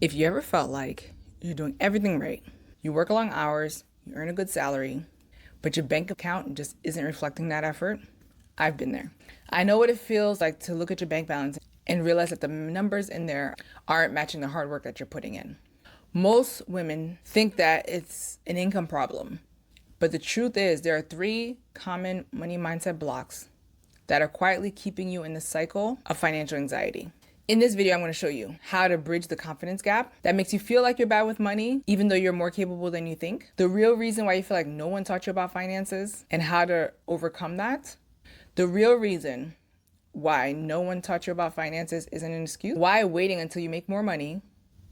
If you ever felt like you're doing everything right, you work long hours, you earn a good salary, but your bank account just isn't reflecting that effort, I've been there. I know what it feels like to look at your bank balance and realize that the numbers in there aren't matching the hard work that you're putting in. Most women think that it's an income problem, but the truth is there are three common money mindset blocks that are quietly keeping you in the cycle of financial anxiety. In this video, I'm going to show you how to bridge the confidence gap that makes you feel like you're bad with money, even though you're more capable than you think. The real reason why you feel like no one taught you about finances and how to overcome that. The real reason why no one taught you about finances isn't an excuse. Why waiting until you make more money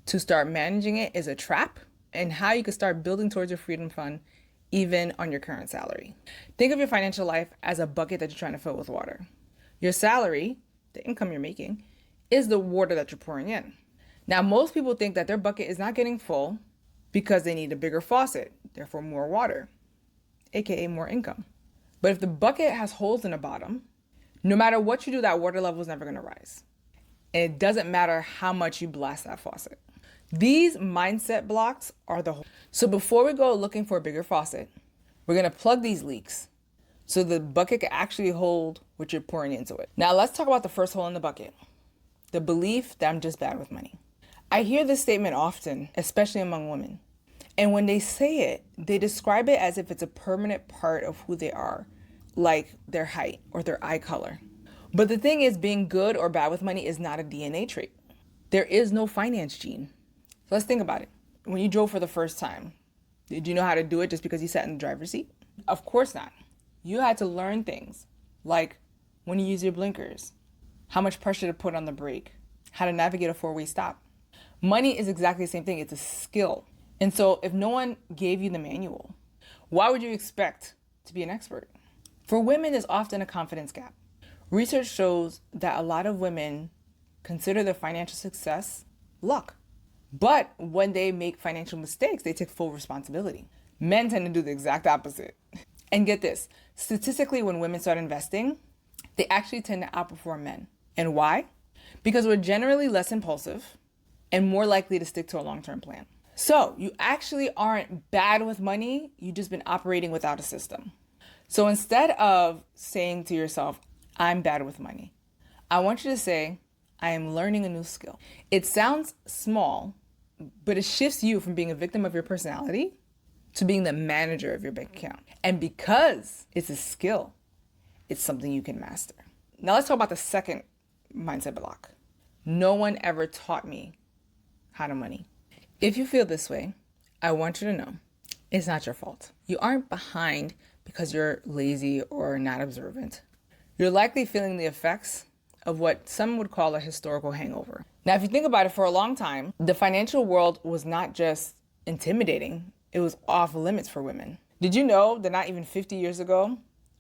to start managing it is a trap, and how you can start building towards your freedom fund even on your current salary. Think of your financial life as a bucket that you're trying to fill with water. Your salary, the income you're making, is the water that you're pouring in. Now, most people think that their bucket is not getting full because they need a bigger faucet, therefore more water, aka more income. But if the bucket has holes in the bottom, no matter what you do, that water level is never going to rise. And it doesn't matter how much you blast that faucet. These mindset blocks are the whole. So before we go looking for a bigger faucet, we're going to plug these leaks so the bucket can actually hold what you're pouring into it. Now let's talk about the first hole in the bucket. The belief that I'm just bad with money. I hear this statement often, especially among women. And when they say it, they describe it as if it's a permanent part of who they are, like their height or their eye color. But the thing is, being good or bad with money is not a DNA trait. There is no finance gene. So let's think about it. When you drove for the first time, did you know how to do it just because you sat in the driver's seat? Of course not. You had to learn things like when you use your blinkers, how much pressure to put on the brake, how to navigate a four-way stop. Money is exactly the same thing. It's a skill. And so if no one gave you the manual, why would you expect to be an expert? For women, there's often a confidence gap. Research shows that a lot of women consider their financial success luck. But when they make financial mistakes, they take full responsibility. Men tend to do the exact opposite. And get this, statistically, when women start investing, they actually tend to outperform men. And why? Because we're generally less impulsive and more likely to stick to a long-term plan. So you actually aren't bad with money. You've just been operating without a system. So instead of saying to yourself, I'm bad with money, I want you to say, I am learning a new skill. It sounds small, but it shifts you from being a victim of your personality to being the manager of your bank account. And because it's a skill, it's something you can master. Now let's talk about the second mindset block. No one ever taught me how to money. If you feel this way, I want you to know it's not your fault. You aren't behind because you're lazy or not observant. You're likely feeling the effects of what some would call a historical hangover. Now, if you think about it, for a long time, the financial world was not just intimidating, it was off limits for women. Did you know that not even 50 years ago,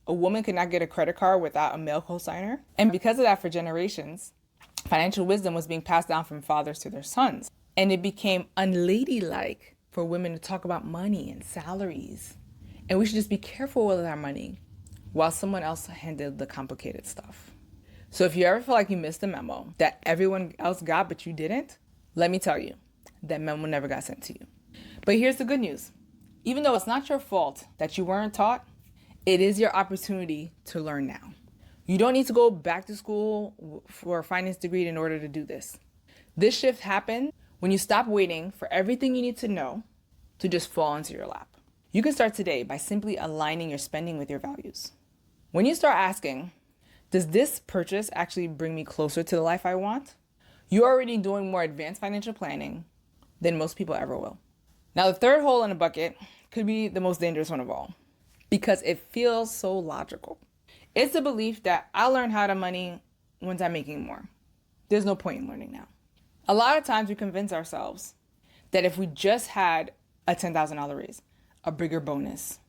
a woman could not get a credit card without a male cosigner? And because of that, for generations, financial wisdom was being passed down from fathers to their sons. And it became unladylike for women to talk about money and salaries. And we should just be careful with our money while someone else handled the complicated stuff. So if you ever feel like you missed the memo that everyone else got but you didn't, let me tell you, that memo never got sent to you. But here's the good news. Even though it's not your fault that you weren't taught, it is your opportunity to learn now. You don't need to go back to school for a finance degree in order to do this. This shift happened when you stop waiting for everything you need to know to just fall into your lap. You can start today by simply aligning your spending with your values. When you start asking, does this purchase actually bring me closer to the life I want? You're already doing more advanced financial planning than most people ever will. Now, the third hole in the bucket could be the most dangerous one of all because it feels so logical. It's the belief that I'll learn how to money once I'm making more. There's no point in learning now. A lot of times we convince ourselves that if we just had a $10,000 raise, a bigger bonus,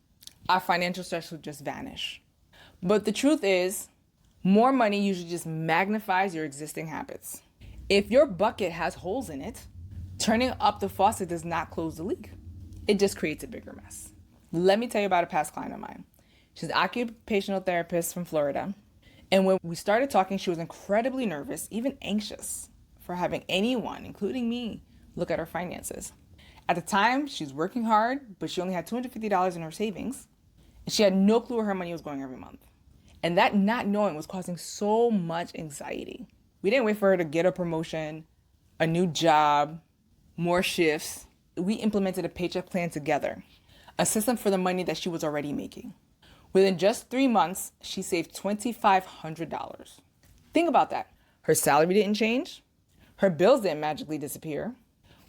our financial stress would just vanish. But the truth is, more money usually just magnifies your existing habits. If your bucket has holes in it, turning up the faucet does not close the leak. It just creates a bigger mess. Let me tell you about a past client of mine. She's an occupational therapist from Florida. And when we started talking, she was incredibly nervous, even anxious, for having anyone, including me, Look at her finances. At the time, she's working hard, but she only had $250 in her savings, and she had no clue where her money was going every month. And that not knowing was causing so much anxiety. We didn't wait for her to get a promotion, a new job, more shifts. We implemented a paycheck plan together, a system for the money that she was already making. Within just 3 months, she saved $2,500. Think about that. Her salary didn't change. Her bills didn't magically disappear.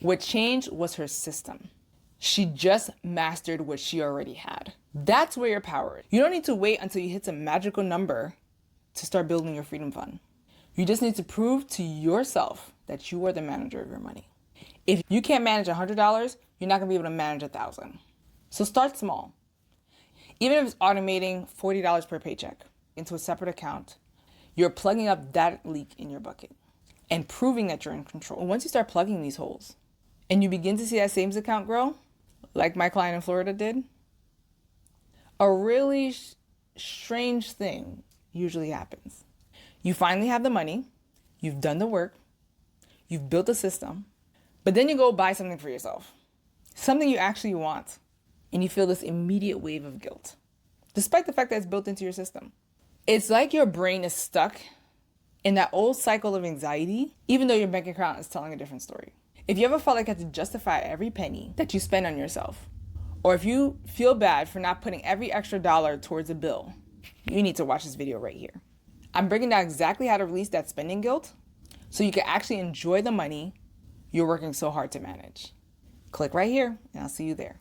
What changed was her system. She just mastered what she already had. That's where your power is. You don't need to wait until you hit a magical number to start building your freedom fund. You just need to prove to yourself that you are the manager of your money. If you can't manage $100, you're not gonna be able to manage 1,000. So start small. Even if it's automating $40 per paycheck into a separate account, you're plugging up that leak in your bucket and proving that you're in control. And once you start plugging these holes and you begin to see that savings account grow, like my client in Florida did, a really strange thing usually happens. You finally have the money, you've done the work, you've built a system, but then you go buy something for yourself, something you actually want, and you feel this immediate wave of guilt, despite the fact that it's built into your system. It's like your brain is stuck in that old cycle of anxiety, even though your bank account is telling a different story. If you ever felt like you had to justify every penny that you spend on yourself, or if you feel bad for not putting every extra dollar towards a bill, you need to watch this video right here. I'm breaking down exactly how to release that spending guilt so you can actually enjoy the money you're working so hard to manage. Click right here and I'll see you there.